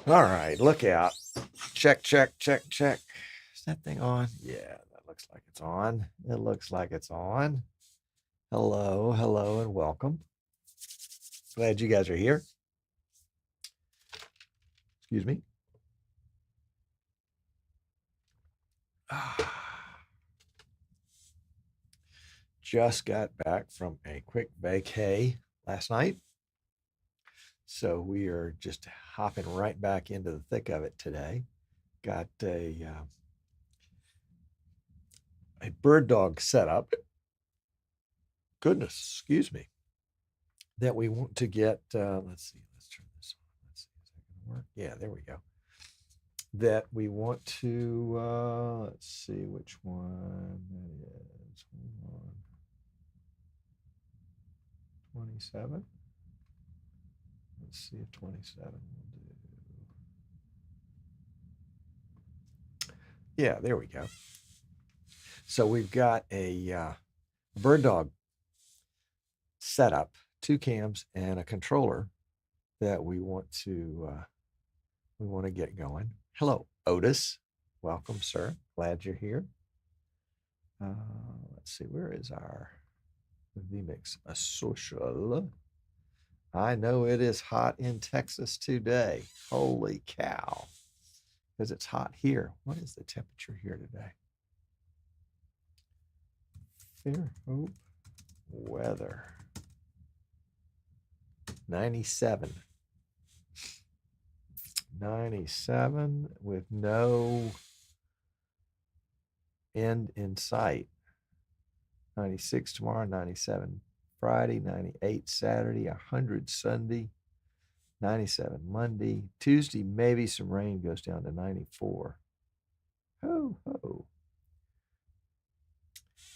All right, look out. Check, check, check, check. Is that thing on? Yeah, that looks like it's on. It looks like it's on. Hello, hello, and welcome. Glad you guys are here. Excuse me. Just got back from a quick vacay last night. So we are just hopping right back into the thick of it today. Got a BirdDog setup. Goodness, excuse me. That we want to get. Let's see. Let's turn this on. Let's see. Is that going to work? Yeah, there we go. That we want to. Let's see which one that is. Hold on. 27. Let's see if 27 will do. Yeah, there we go. So we've got a BirdDog setup, 2 cams and a controller that we want to get going. Hello, Otis. Welcome, sir. Glad you're here. Let's see, where is our vMix social? I know it is hot in Texas today. Holy cow. Because it's hot here. What is the temperature here today? Fairhope weather. 97. 97 with no end in sight. 96 tomorrow, 97 Friday, 98 Saturday, 100 Sunday, 97 Monday. Tuesday, maybe some rain, goes down to 94. Ho, ho.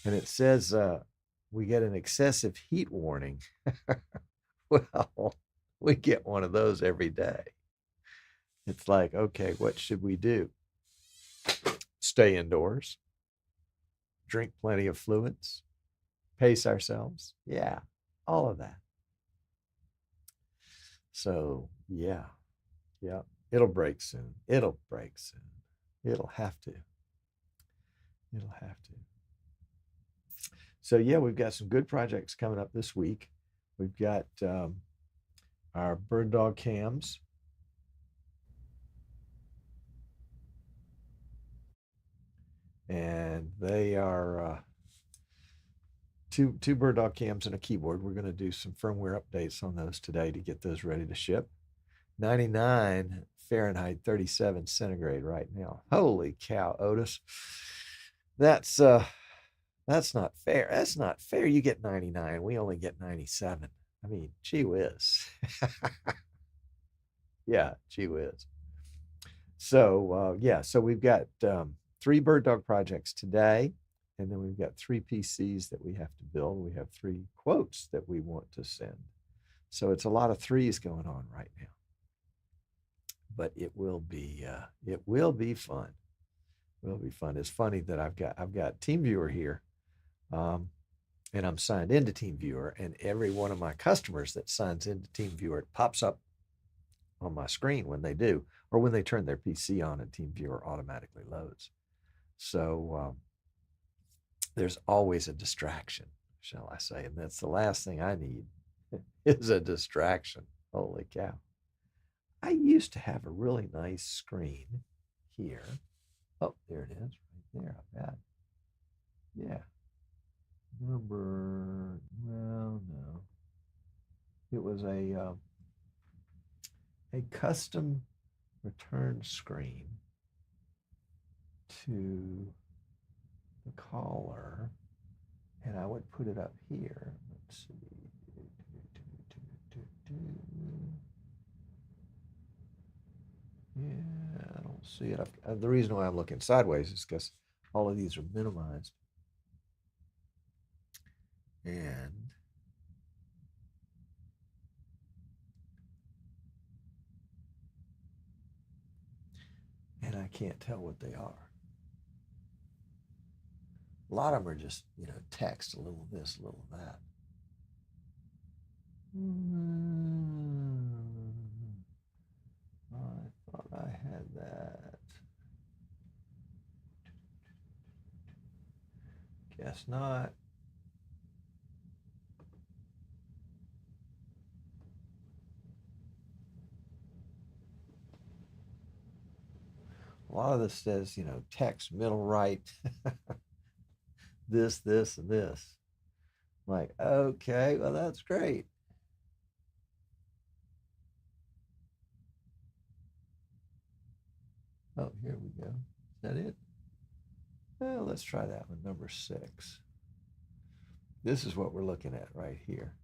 And it says we get an excessive heat warning. Well, we get one of those every day. It's like, okay, what should we do? Stay indoors, drink plenty of fluids, pace ourselves. Yeah, all of that. So, yeah, it'll break soon. It'll break soon. It'll have to. It'll have to. So, yeah, we've got some good projects coming up this week. We've got our BirdDog cams. And they are two BirdDog cams and a keyboard. We're going to do some firmware updates on those today to get those ready to ship. 99 Fahrenheit, 37 centigrade right now. Holy cow, Otis. That's not fair. That's not fair. You get 99. We only get 97. I mean, gee whiz. Yeah, gee whiz. So, so we've got 3 BirdDog projects today, and then we've got 3 PCs that we have to build. We have 3 quotes that we want to send. So it's a lot of 3s going on right now. But it will be fun. It will be fun. It's funny that I've got TeamViewer here, and I'm signed into TeamViewer, and every one of my customers that signs into TeamViewer, it pops up on my screen when they do, or when they turn their PC on and TeamViewer automatically loads. So there's always a distraction, shall I say, and that's the last thing I need is a distraction. Holy cow. I used to have a really nice screen here. Oh, there it is, right there, I bet. Yeah. Well, no. It was a custom return screen to the caller, and I would put it up here. Let's see. Yeah, I don't see it. The reason why I'm looking sideways is because all of these are minimized. And I can't tell what they are. A lot of them are just, text, a little this, a little that. I thought guess not. A lot of this says, you know, text middle right, this, and this. I'm like, okay, well, that's great. Oh, here we go. Is that it? Well, let's try that one, number 6. This is what we're looking at right here.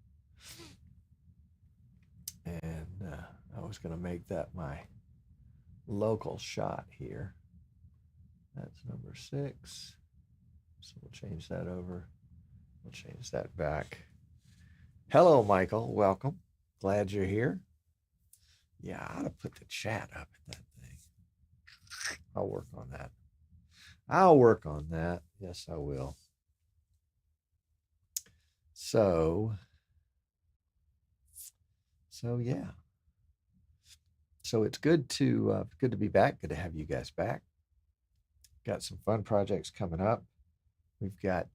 And I was going to make that my local shot here. That's number 6. So we'll change that over. We'll change that back. Hello, Michael. Welcome. Glad you're here. Yeah, I ought to put the chat up at that thing. I'll work on that. I'll work on that. Yes, I will. So yeah. So it's good to be back. Good to have you guys back. Got some fun projects coming up. We've got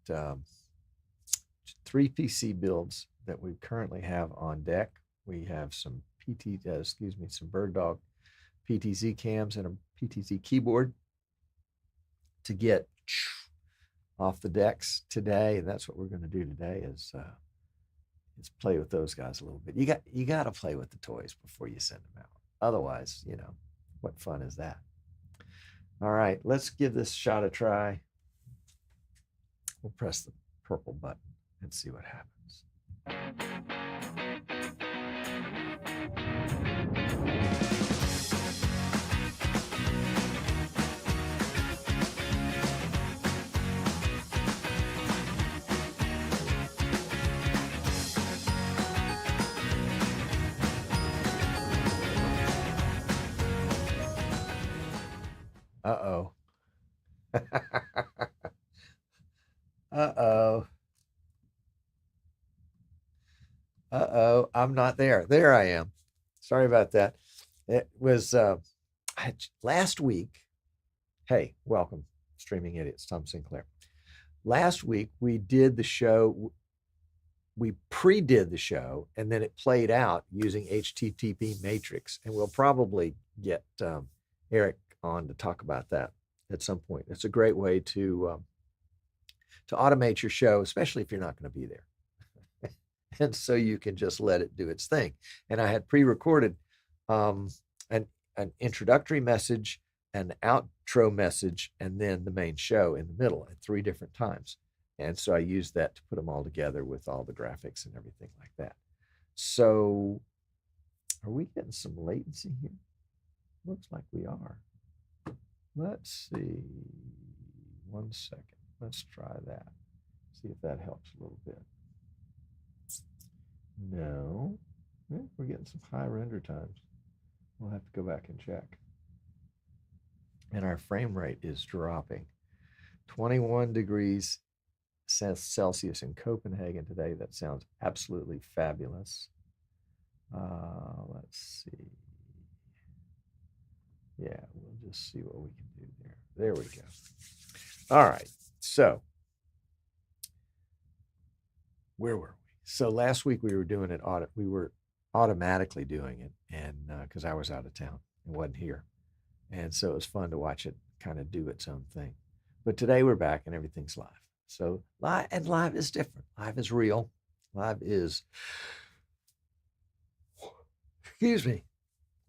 3 PC builds that we currently have on deck. We have some some BirdDog PTZ cams and a PTZ keyboard to get off the decks today. And that's what we're going to do today is play with those guys a little bit. You got to play with the toys before you send them out. Otherwise, you know, what fun is that? All right, let's give this shot a try. We'll press the purple button and see what happens. Uh-oh. Uh-oh. Uh-oh. I'm not there. There I am. Sorry about that. It was last week. Hey, welcome, Streaming Idiots. Tom Sinclair. Last week, we did the show. We pre-did the show, and then it played out using HTTP matrix. And we'll probably get Eric on to talk about that at some point. It's a great way to automate your show, especially if you're not going to be there. And so you can just let it do its thing. And I had pre-recorded an introductory message, an outro message, and then the main show in the middle at 3 different times. And so I used that to put them all together with all the graphics and everything like that. So are we getting some latency here? Looks like we are. Let's see. 1 second. Let's try that. See if that helps a little bit. No. We're getting some high render times. We'll have to go back and check. And our frame rate is dropping. 21 degrees Celsius in Copenhagen today. That sounds absolutely fabulous. Let's see. Yeah, we'll just see what we can do there. There we go. All right. So where were we? So last week we were doing it we were automatically doing it, and because I was out of town and wasn't here. And so it was fun to watch it kind of do its own thing. But today we're back and everything's live. So live is different. Live is real. Live is, excuse me,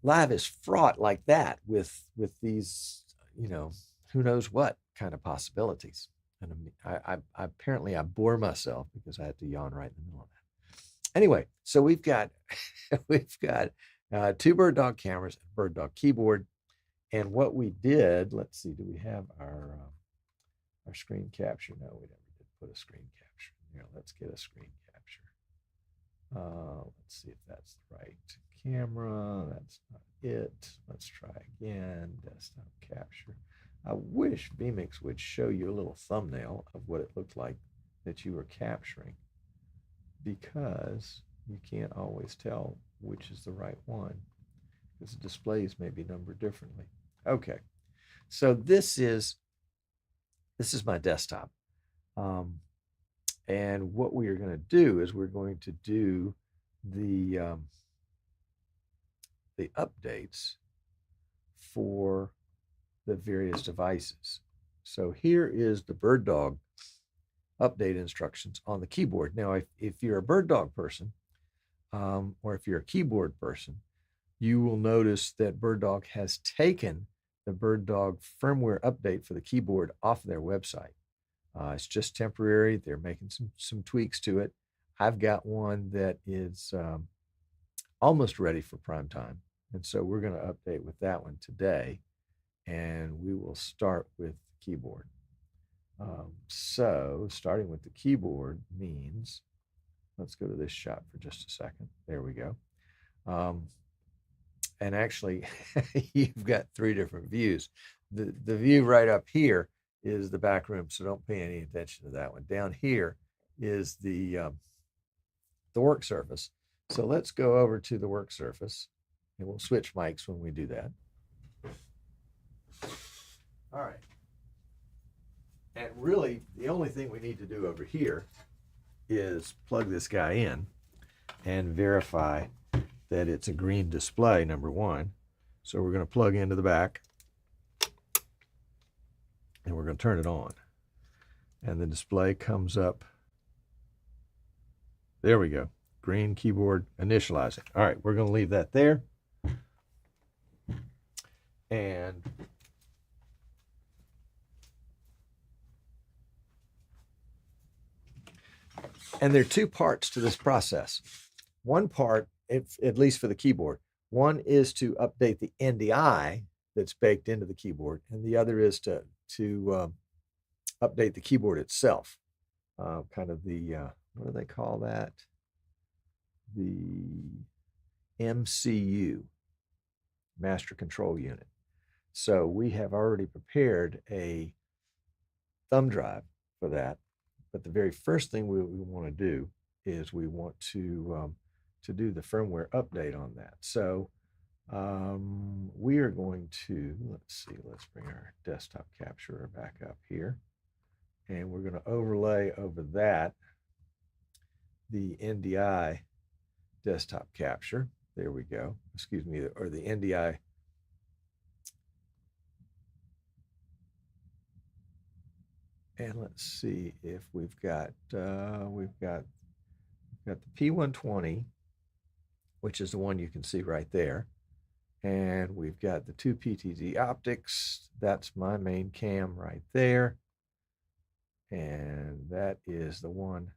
live is fraught like that with these, you know, who knows what kind of possibilities. And I apparently I bore myself because I had to yawn right in the middle of that. Anyway, so we've got 2 BirdDog cameras, a BirdDog keyboard, and what we did. Let's see, do we have our screen capture? No, we never did put a screen capture. Here, let's get a screen capture. Let's see if that's the right camera. That's not it. Let's try again. Desktop capture. I wish vMix would show you a little thumbnail of what it looked like that you were capturing, because you can't always tell which is the right one because the displays may be numbered differently. Okay, so this is my desktop. And what we are going to do is we're going to do the updates for the various devices. So here is the BirdDog update instructions on the keyboard. Now, if you're a BirdDog person, or if you're a keyboard person, you will notice that BirdDog has taken the BirdDog firmware update for the keyboard off their website. It's just temporary. They're making some tweaks to it. I've got one that is almost ready for prime time. And so we're going to update with that one today. And we will start with the keyboard. So starting with the keyboard means, let's go to this shot for just a second. There we go. And actually, you've got 3 different views. The view right up here is the back room, so don't pay any attention to that one. Down here is the work surface. So let's go over to the work surface, and we'll switch mics when we do that. All right. And really, the only thing we need to do over here is plug this guy in and verify that it's a green display, number one. So we're going to plug into the back, and we're going to turn it on. And the display comes up. There we go. Green keyboard initializing. All right, we're going to leave that there. And there are 2 parts to this process. One part, at least for the keyboard, one is to update the NDI that's baked into the keyboard, and the other is to update the keyboard itself. Kind of the, what do they call that? The MCU, Master Control Unit. So we have already prepared a thumb drive for that. But the very first thing we want to do is we want to do the firmware update on that. So we are going to, let's bring our desktop capturer back up here. And we're going to overlay over that the NDI desktop capture. There we go. Excuse me, or the NDI. And let's see if we've got the P120, which is the one you can see right there. And we've got the 2 PTZ optics. That's my main cam right there. And that is the one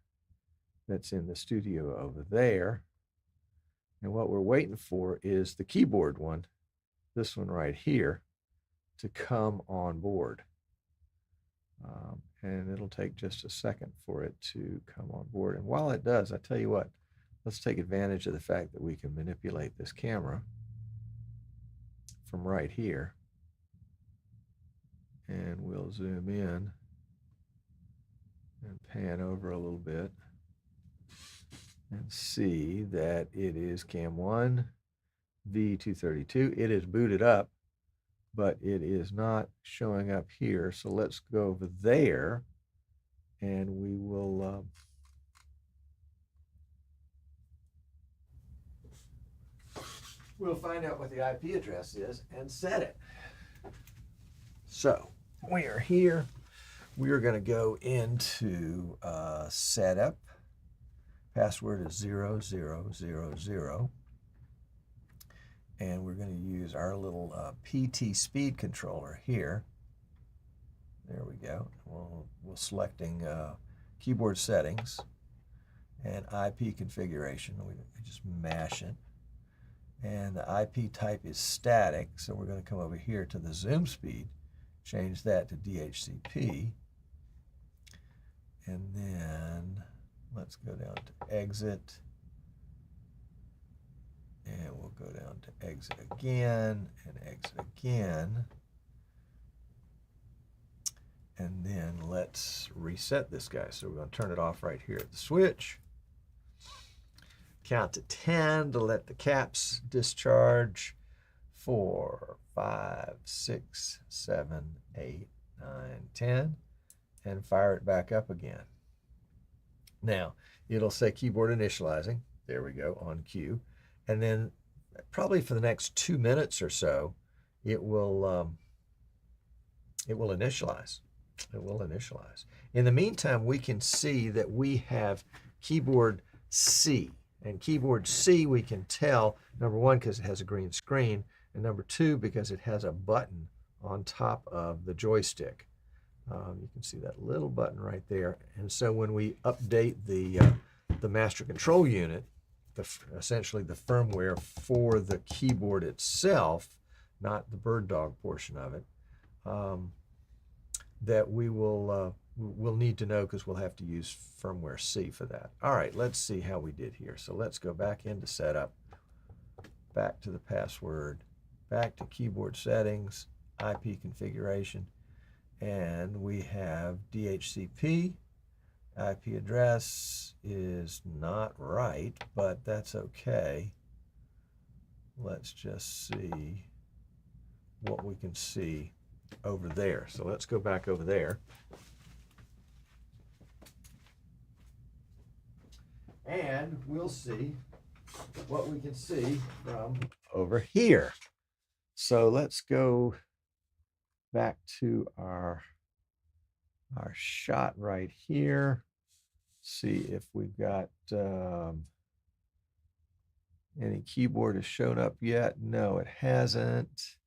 that's in the studio over there. And what we're waiting for is the keyboard one, this one right here, to come on board. And it'll take just a second for it to come on board. And while it does, I tell you what, let's take advantage of the fact that we can manipulate this camera from right here. And we'll zoom in and pan over a little bit and see that it is cam 1 V232. It is booted up, but it is not showing up here. So let's go over there, and we will we'll find out what the IP address is and set it. So we are here. We are going to go into setup. Password is 0000. And we're going to use our little PT speed controller here. There we go. We're selecting keyboard settings and IP configuration. We just mash it. And the IP type is static, so we're going to come over here to the zoom speed, change that to DHCP. And then let's go down to exit. And we'll go down to exit again and exit again. And then let's reset this guy. So we're going to turn it off right here at the switch. Count to 10 to let the caps discharge. 4, 5, 6, 7, 8, 9, 10. And fire it back up again. Now, it'll say keyboard initializing. There we go, on cue. And then probably for the next 2 minutes or so, it will initialize. It will initialize. In the meantime, we can see that we have keyboard C. And keyboard C, we can tell, number one, because it has a green screen, and number two, because it has a button on top of the joystick. You can see that little button right there. And so when we update the master control unit, essentially the firmware for the keyboard itself, not the BirdDog portion of it, that we'll need to know, because we'll have to use firmware C for that. All right, let's see how we did here. So let's go back into setup, back to the password, back to keyboard settings, IP configuration, and we have DHCP. IP address is not right, but that's okay. Let's just see what we can see over there. So let's go back over there. And we'll see what we can see from over here. So let's go back to our shot right here. See if we've got any keyboard has shown up yet. No, it hasn't.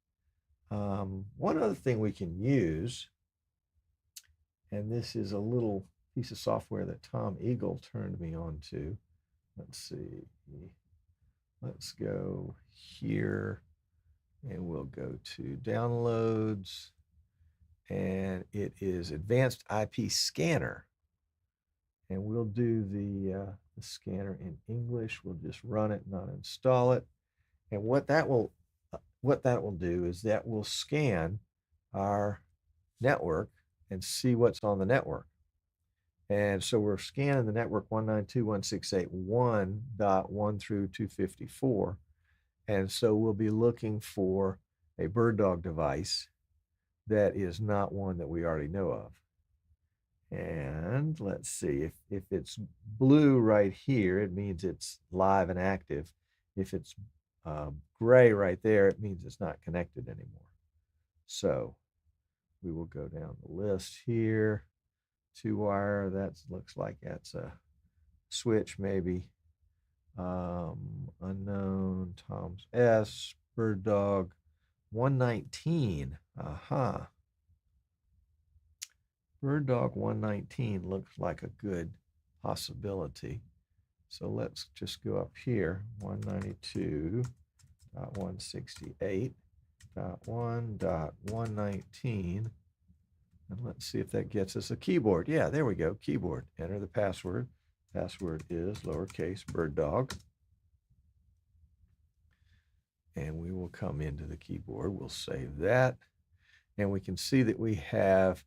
One other thing we can use, and this is a little piece of software that Tom Eagle turned me on to. Let's see. Let's go here, and we'll go to downloads, and it is Advanced IP Scanner. And we'll do the scanner in English. We'll just run it, not install it. And what that will do is that will scan our network and see what's on the network. And so we're scanning the network 192.168.1.1 through 254. And so we'll be looking for a BirdDog device that is not one that we already know of. And let's see, if it's blue right here, it means it's live and active. If it's gray right there, it means it's not connected anymore. So we will go down the list here. 2-wire, that looks like that's a switch maybe. Unknown, Tom's S, BirdDog 119. Aha. BirdDog 119 looks like a good possibility. So let's just go up here, 192.168.1.119. And let's see if that gets us a keyboard. Yeah, there we go, keyboard. Enter the password. Password is lowercase BirdDog. And we will come into the keyboard. We'll save that. And we can see that we have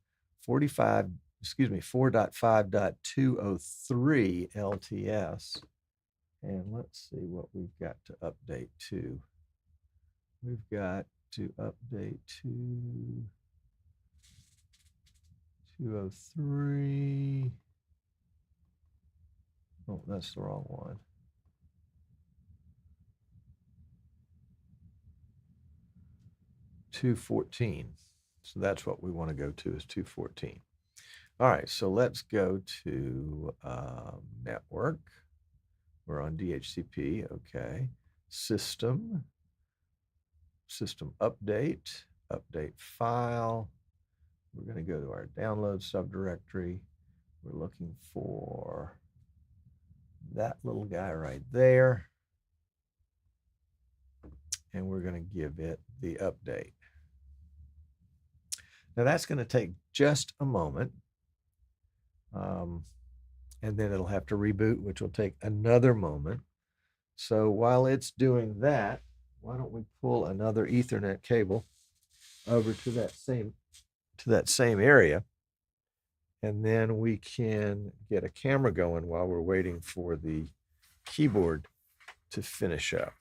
4.5.203 LTS. And let's see what we've got to update to. We've got to update to 203. Oh, that's the wrong one. 214. So that's what we want to go to, is 214. All right, so let's go to network. We're on DHCP, okay. System update file. We're going to go to our download subdirectory. We're looking for that little guy right there. And we're going to give it the update. Now that's going to take just a moment. And then it'll have to reboot, which will take another moment. So while it's doing that, why don't we pull another Ethernet cable over to that same area, and then we can get a camera going while we're waiting for the keyboard to finish up.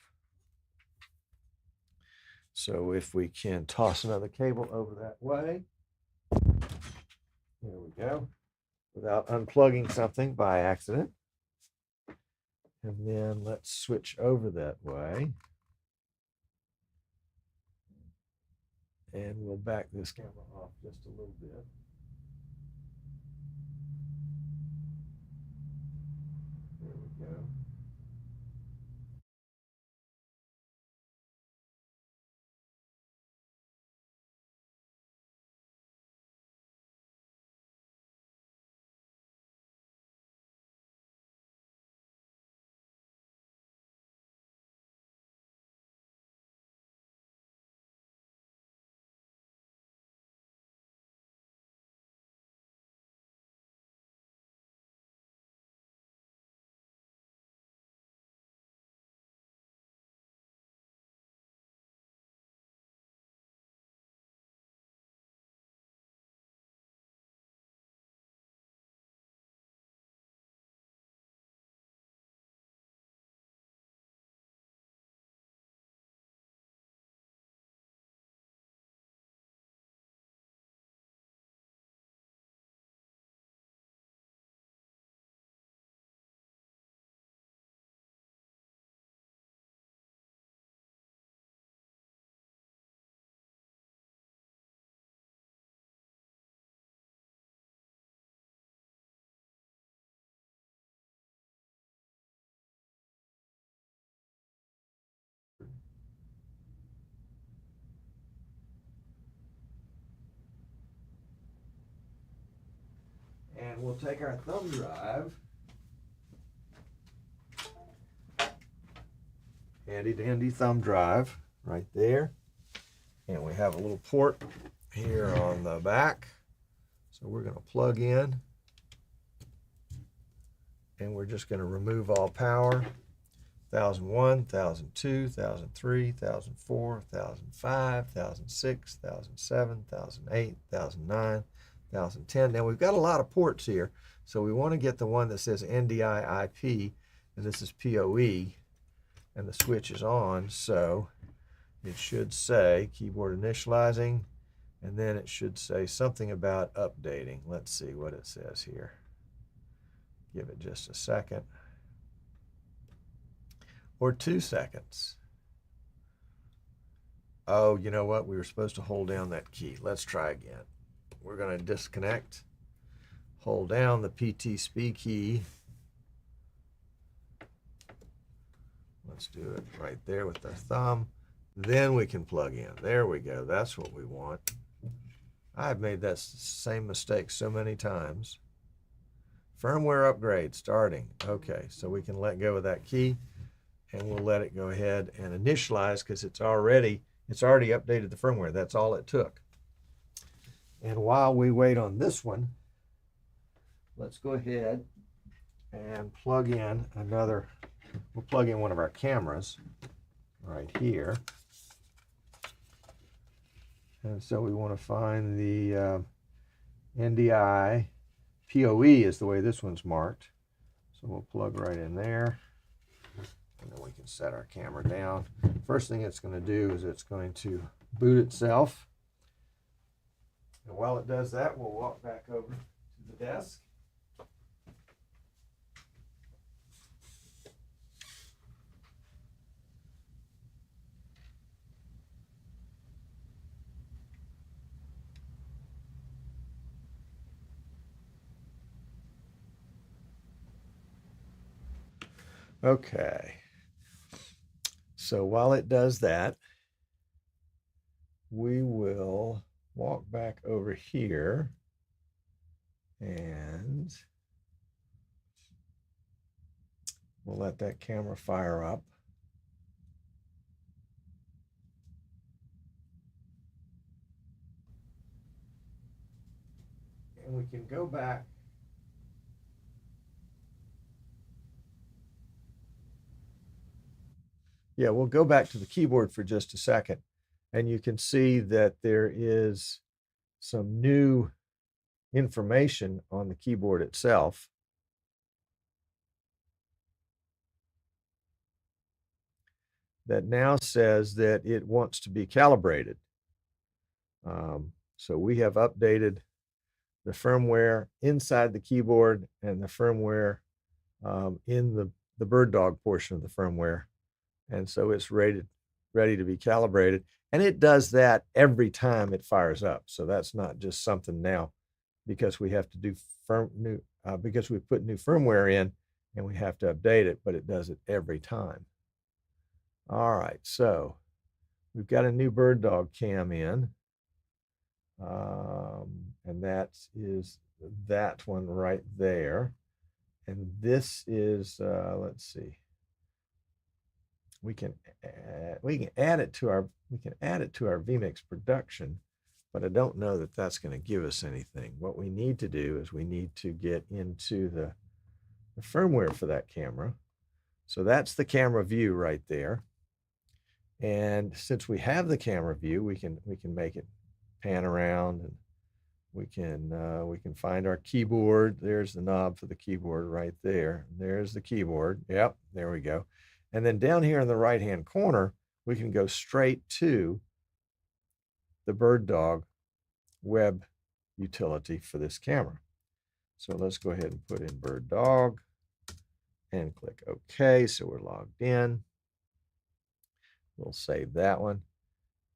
So if we can toss another cable over that way. There we go. without unplugging something by accident. And then let's switch over that way. And we'll back this camera off just a little bit. There we go. And we'll take our thumb drive, handy dandy thumb drive right there. And we have a little port here on the back. So we're going to plug in. And we're just going to remove all power. 1001, 1002, 1003, 1004, 1005, 1006, 1007, 1008, 1009, 1010. Now we've got a lot of ports here, so we want to get the one that says NDI IP, and this is PoE, and the switch is on, so it should say keyboard initializing, and then it should say something about updating. Let's see what it says here. Give it just a second. Or 2 seconds. Oh, you know what? We were supposed to hold down that key. Let's try again. We're going to disconnect. Hold down the PTZ key. Let's do it right there with the thumb. Then we can plug in. There we go. That's what we want. I've made that same mistake so many times. Firmware upgrade starting. Okay, so we can let go of that key. And we'll let it go ahead and initialize because it's already updated the firmware. That's all it took. And while we wait on this one, let's go ahead and plug in another. We'll plug in one of our cameras right here. And so we want to find the NDI PoE is the way this one's marked. So we'll plug right in there. And then we can set our camera down. First thing it's going to do is it's going to boot itself. And while it does that, we'll walk back over to the desk. Okay. So while it does that, we will walk back over here and we'll let that camera fire up. And we can go back . Yeah, we'll go back to the keyboard for just a second. And you can see that there is some new information on the keyboard itself. That now says that it wants to be calibrated. So we have updated the firmware inside the keyboard and the firmware in the BirdDog portion of the firmware. And so it's ready to be calibrated. And it does that every time it fires up. So that's not just something now because we have to do because we put new firmware in and we have to update it, but it does it every time. All right, so we've got a new BirdDog cam in. And that is that one right there. And this is, let's see, we can add it to our vMix production, but I don't know that that's going to give us anything. What we need to do is we need to get into the firmware for that camera. So that's the camera view right there. And since we have the camera view, we can make it pan around, and we can find our keyboard. There's the knob for the keyboard right there. There's the keyboard. Yep, there we go. And then down here in the right-hand corner, we can go straight to the BirdDog web utility for this camera. So let's go ahead and put in BirdDog and click OK. So we're logged in. We'll save that one.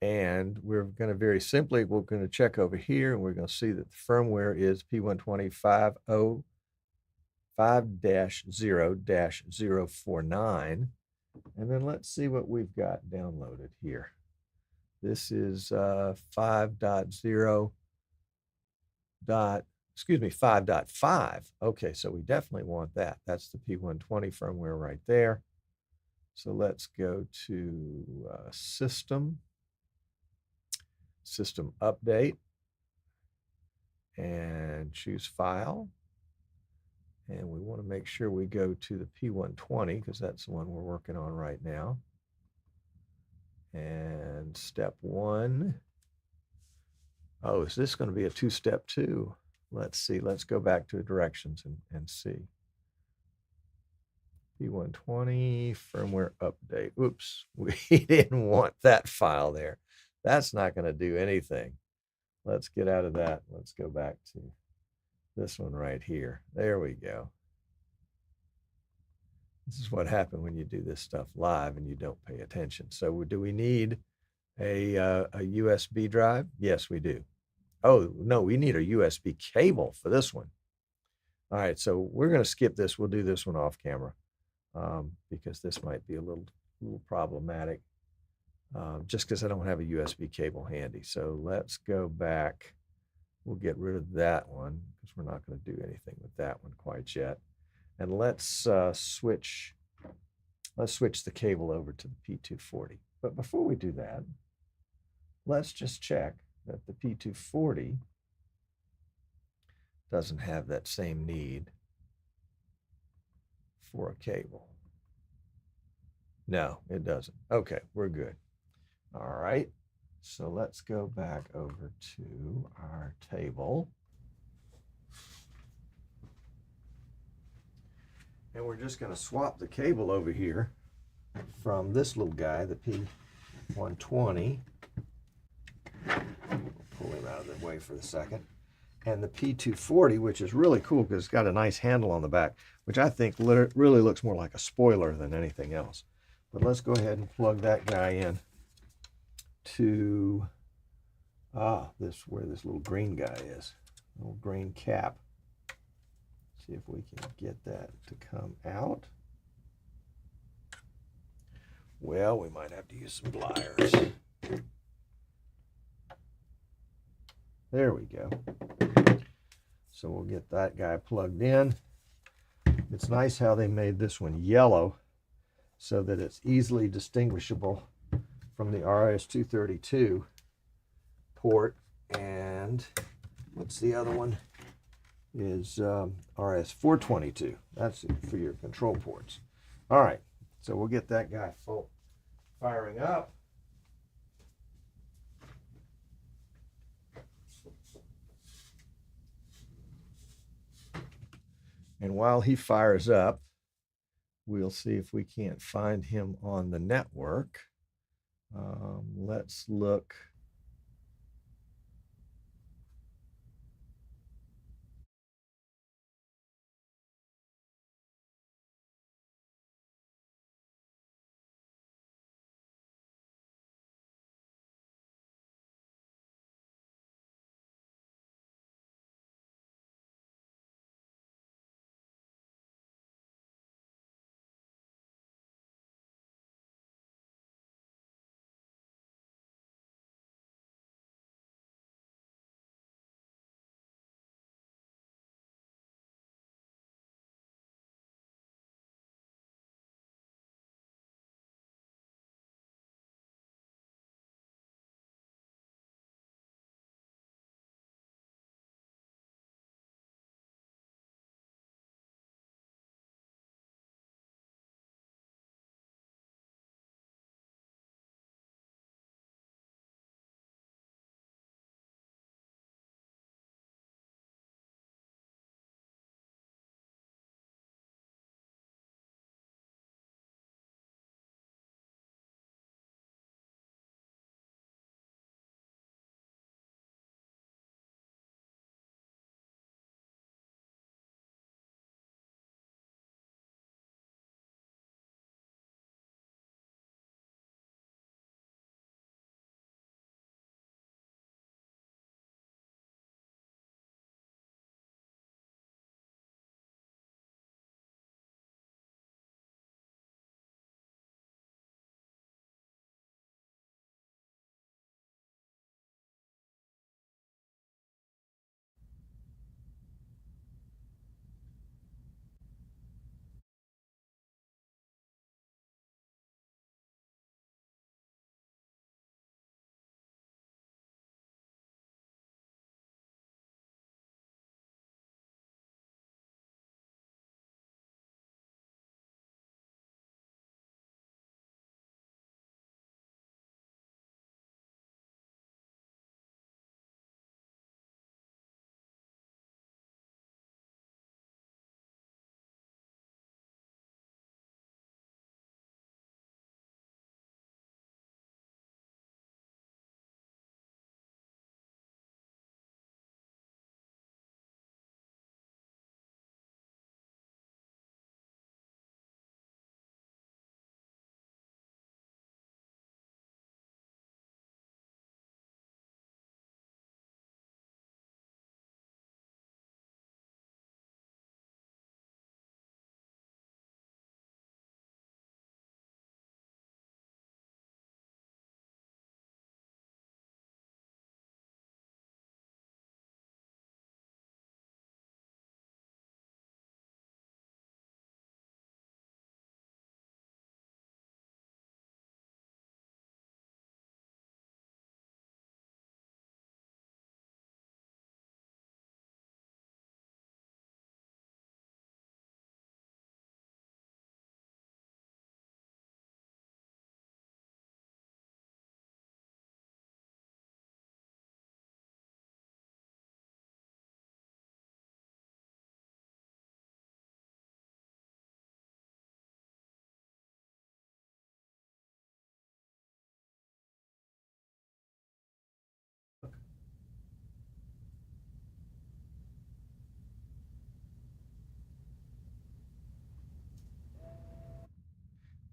And we're going to very simply, we're going to check over here, and we're going to see that the firmware is P120 5.0-049. And then let's see what we've got downloaded here. This is 5.5. Okay, so we definitely want that. That's the P120 firmware right there. So let's go to System Update, and choose File. And we want to make sure we go to the P120 because that's the one we're working on right now. And step 1. Oh, is this going to be a 2-step too? Let's see. Let's go back to directions and see. P120 firmware update. Oops, we didn't want that file there. That's not going to do anything. Let's get out of that. Let's go back to this one right here. There we go. This is what happened when you do this stuff live and you don't pay attention. So do we need a USB drive? Yes, we do. Oh, no, we need a USB cable for this one. All right, so we're going to skip this. We'll do this one off camera because this might be a little problematic just because I don't have a USB cable handy. So let's go back. We'll get rid of that one because we're not going to do anything with that one quite yet. And let's switch the cable over to the P240. But before we do that, let's just check that the P240 doesn't have that same need for a cable. No, it doesn't. Okay, we're good. All right, so let's go back over to our table. And we're just going to swap the cable over here from this little guy, the P120. Pull him out of the way for a second. And the P240, which is really cool because it's got a nice handle on the back, which I think really looks more like a spoiler than anything else. But let's go ahead and plug that guy in to where this little green guy is, little green cap. See if we can get that to come out. Well, we might have to use some pliers. There we go. So we'll get that guy plugged in. It's nice how they made this one yellow so that it's easily distinguishable from the RS-232 port. And what's the other one? Is RS-422. That's for your control ports. All right, so we'll get that guy firing up. And while he fires up, we'll see if we can't find him on the network. Let's look.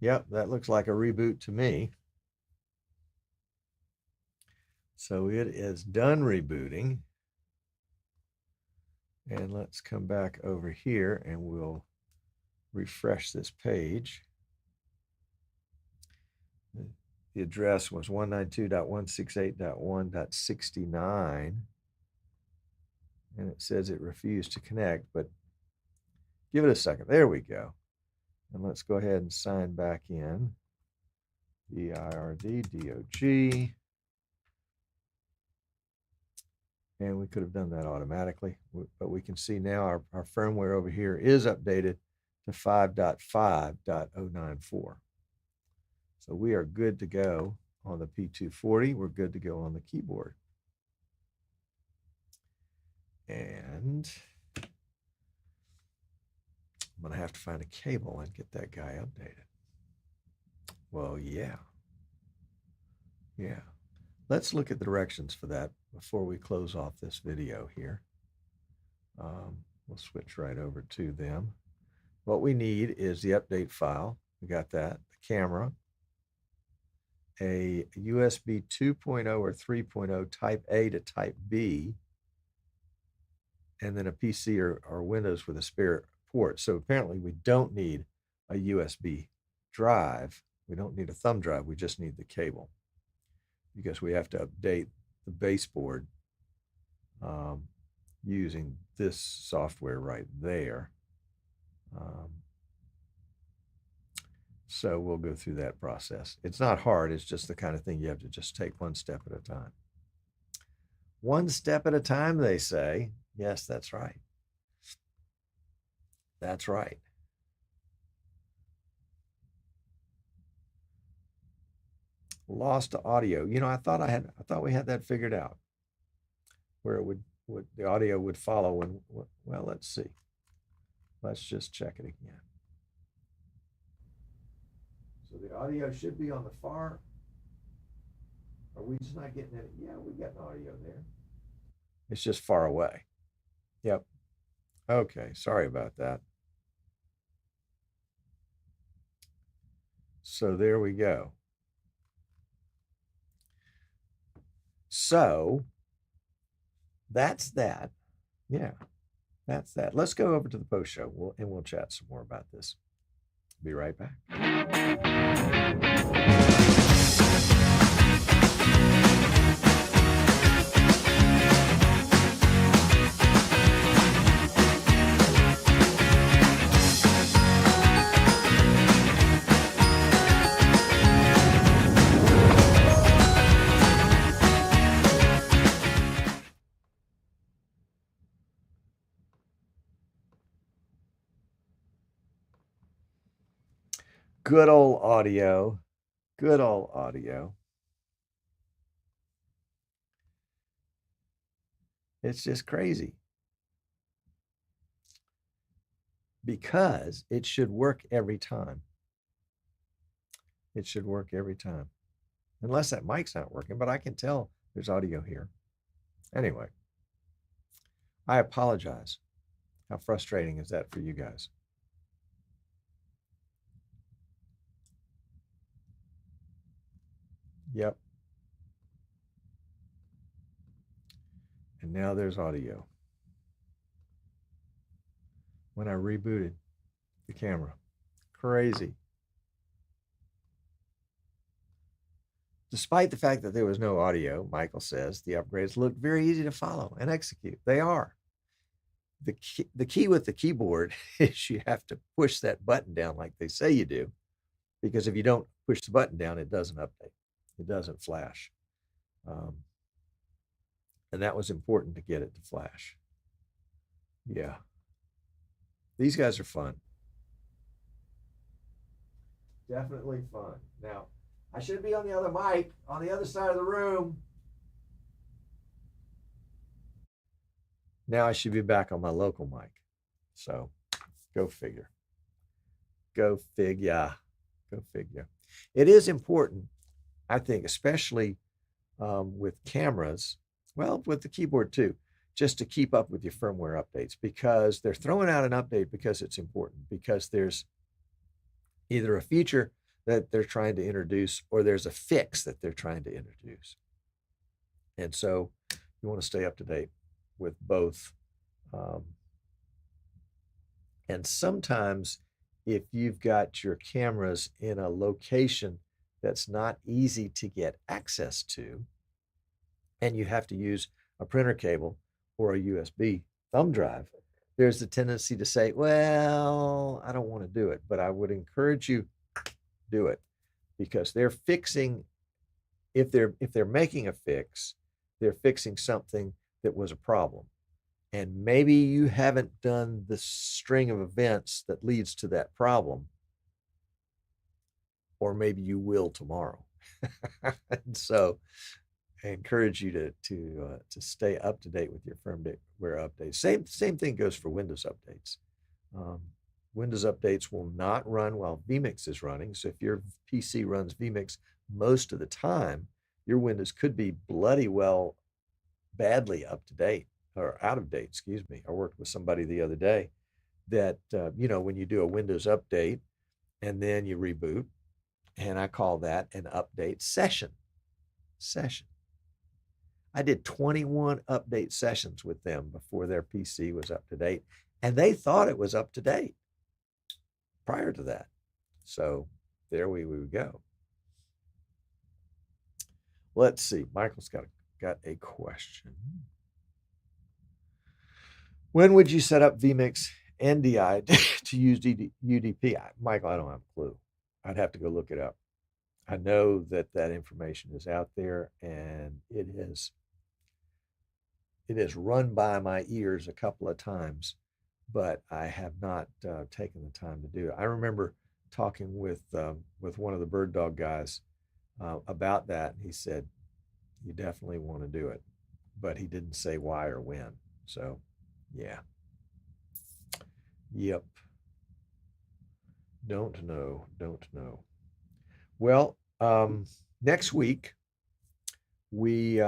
Yep, that looks like a reboot to me. So it is done rebooting. And let's come back over here and we'll refresh this page. The address was 192.168.1.69. And it says it refused to connect, but give it a second. There we go. And let's go ahead and sign back in. BirdDog. And we could have done that automatically, but we can see now our firmware over here is updated to 5.5.094. So we are good to go on the P240. We're good to go on the keyboard. And I'm going to have to find a cable and get that guy updated. Well, yeah. Yeah. Let's look at the directions for that before we close off this video here. We'll switch right over to them. What we need is the update file. We got that. The camera. A USB 2.0 or 3.0 Type A to Type B. And then a PC or Windows with a spare port. So apparently we don't need a USB drive. We don't need a thumb drive. We just need the cable, because we have to update the baseboard using this software right there. So we'll go through that process. It's not hard. It's just the kind of thing you have to just take one step at a time. One step at a time, they say. Yes, that's right. That's right. Lost audio. You know, I thought we had that figured out, where it would the audio would follow when, well, let's see. Let's just check it again. So the audio should be on the far. Are we just not getting it? Yeah, we got an audio there. It's just far away. Yep. Okay, sorry about that. So there we go. So that's that. Yeah, that's that. Let's go over to the post show and we'll chat some more about this. Be right back. Good old audio. Good old audio. It's just crazy. Because it should work every time. It should work every time. Unless that mic's not working, but I can tell there's audio here. Anyway, I apologize. How frustrating is that for you guys? Yep. And now there's audio. When I rebooted the camera. Crazy. Despite the fact that there was no audio, Michael says, the upgrades look very easy to follow and execute. They are. The key with the keyboard is you have to push that button down like they say you do, because if you don't push the button down, it doesn't update. It doesn't flash. And that was important to get it to flash. Yeah. These guys are fun. Definitely fun. Now, I should be on the other mic, on the other side of the room. Now I should be back on my local mic. So, go figure. Go figure. Go figure. It is important, I think, especially with cameras, well, with the keyboard too, just to keep up with your firmware updates, because they're throwing out an update because it's important, because there's either a feature that they're trying to introduce, or there's a fix that they're trying to introduce. And so you want to stay up to date with both. And sometimes if you've got your cameras in a location that's not easy to get access to, and you have to use a printer cable or a USB thumb drive, there's a tendency to say, well, I don't want to do it, but I would encourage you do it, because they're fixing, if they're making a fix, they're fixing something that was a problem. And maybe you haven't done the string of events that leads to that problem, or maybe you will tomorrow. And so I encourage you to stay up to date with your firmware updates. Same thing goes for Windows updates. Windows updates will not run while vMix is running. So if your PC runs vMix most of the time, your Windows could be bloody well badly up to date, or out of date, excuse me. I worked with somebody the other day that, when you do a Windows update and then you reboot, and I call that an update session. I did 21 update sessions with them before their PC was up to date, and they thought it was up to date prior to that. So there we would go. Let's see. Michael's got a question. When would you set up vMix NDI to use UDP? Michael, I don't have a clue. I'd have to go look it up. I know that information is out there, and it has run by my ears a couple of times, but I have not taken the time to do it. I remember talking with one of the BirdDog guys about that, and he said, you definitely want to do it, but he didn't say why or when. So yeah. Yep. Don't know. Well, next week we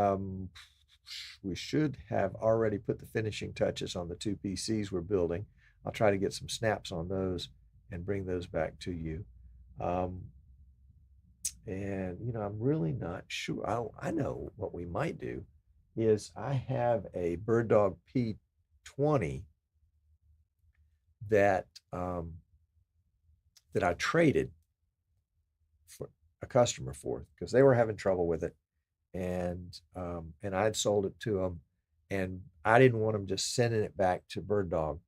should have already put the finishing touches on the two PCs we're building. I'll try to get some snaps on those and bring those back to you. And I'm really not sure. I know what we might do is I have a BirdDog P120 that I traded for a customer for, because they were having trouble with it, and I had sold it to them, and I didn't want them just sending it back to BirdDog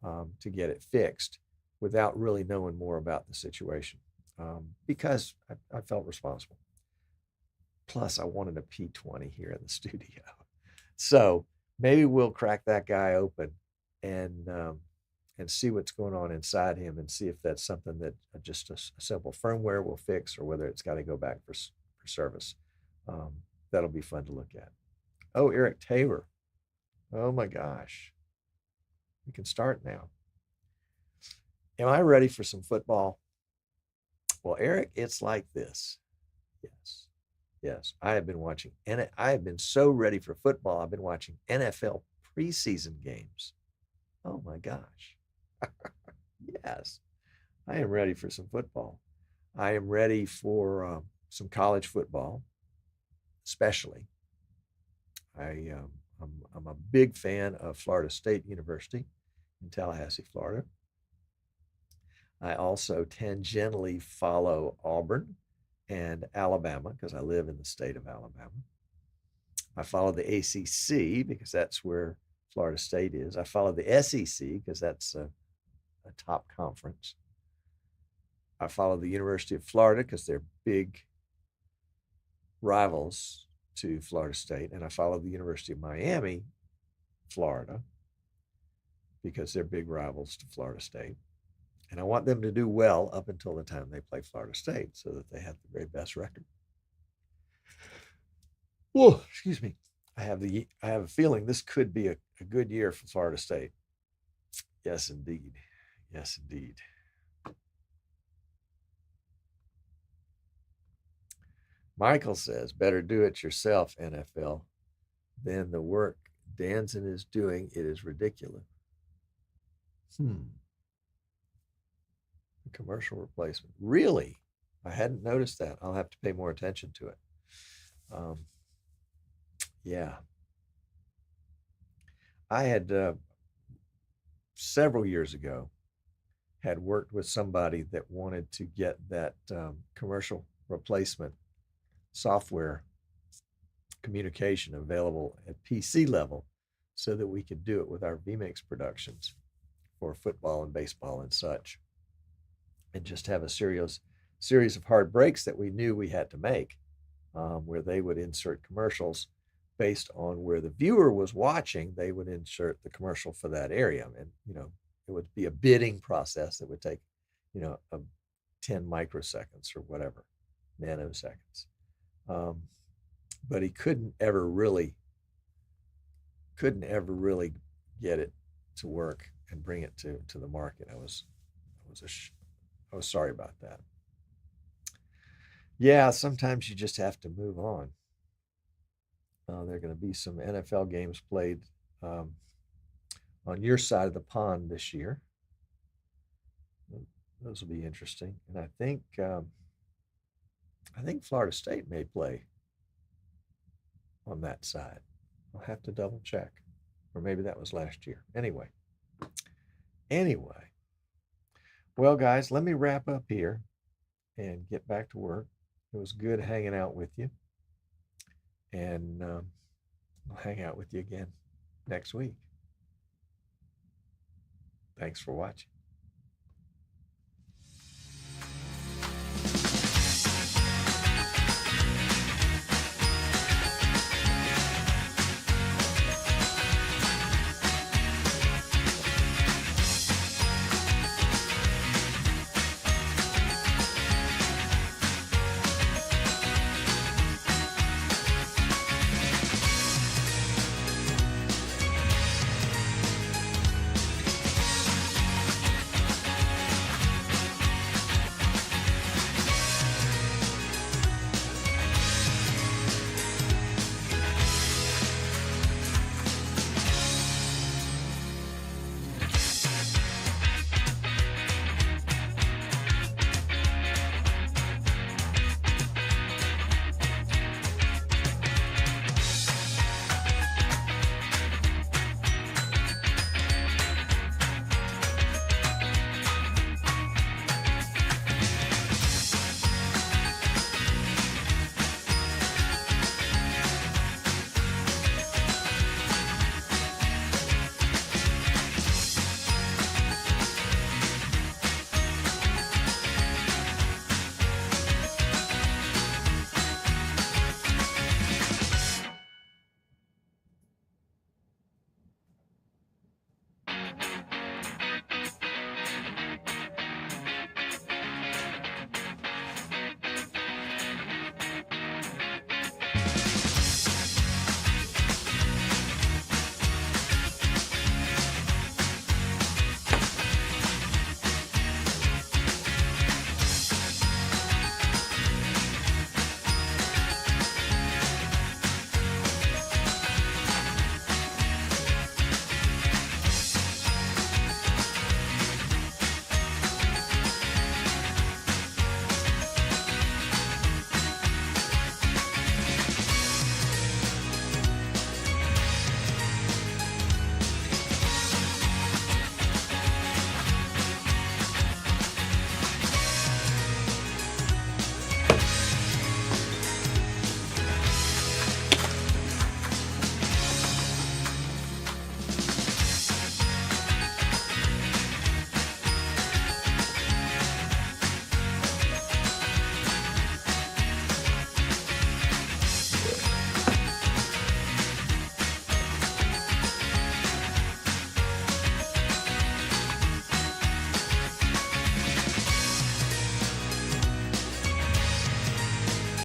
to get it fixed without really knowing more about the situation, because I felt responsible. Plus, I wanted a P20 here in the studio, so maybe we'll crack that guy open and see what's going on inside him, and see if that's something that just a simple firmware will fix, or whether it's got to go back for service. That'll be fun to look at. Oh, Eric Taylor. Oh my gosh. We can start now. Am I ready for some football? Well, Eric, it's like this. Yes. I have been watching, and I have been so ready for football. I've been watching NFL preseason games. Oh my gosh. Yes, I am ready for some football. I am ready for some college football, especially. I'm a big fan of Florida State University in Tallahassee, Florida. I also tangentially follow Auburn and Alabama, because I live in the state of Alabama. I follow the ACC because that's where Florida State is. I follow the SEC because that's a top conference. I follow the University of Florida because they're big rivals to Florida State. And I follow the University of Miami, Florida, because they're big rivals to Florida State. And I want them to do well up until the time they play Florida State, so that they have the very best record. Oh, excuse me. I have a feeling this could be a good year for Florida State. Yes, indeed. Michael says, better do it yourself, NFL, than the work Danson is doing. It is ridiculous. Commercial replacement. Really? I hadn't noticed that. I'll have to pay more attention to it. Yeah. I had several years ago had worked with somebody that wanted to get that commercial replacement software communication available at PC level so that we could do it with our vMix productions for football and baseball and such, and just have a series of hard breaks that we knew we had to make, where they would insert commercials based on where the viewer was watching. They would insert the commercial for that area, and it would be a bidding process that would take 10 microseconds or whatever, nanoseconds. But he couldn't ever really get it to work and bring it to the market. I was sorry about that. Yeah, sometimes you just have to move on. There are going to be some NFL games played on your side of the pond this year. Those will be interesting, and I think Florida State may play on that side. I'll have to double check, or maybe that was last year. Anyway, well, guys, let me wrap up here and get back to work. It was good hanging out with you, and I'll hang out with you again next week. Thanks for watching.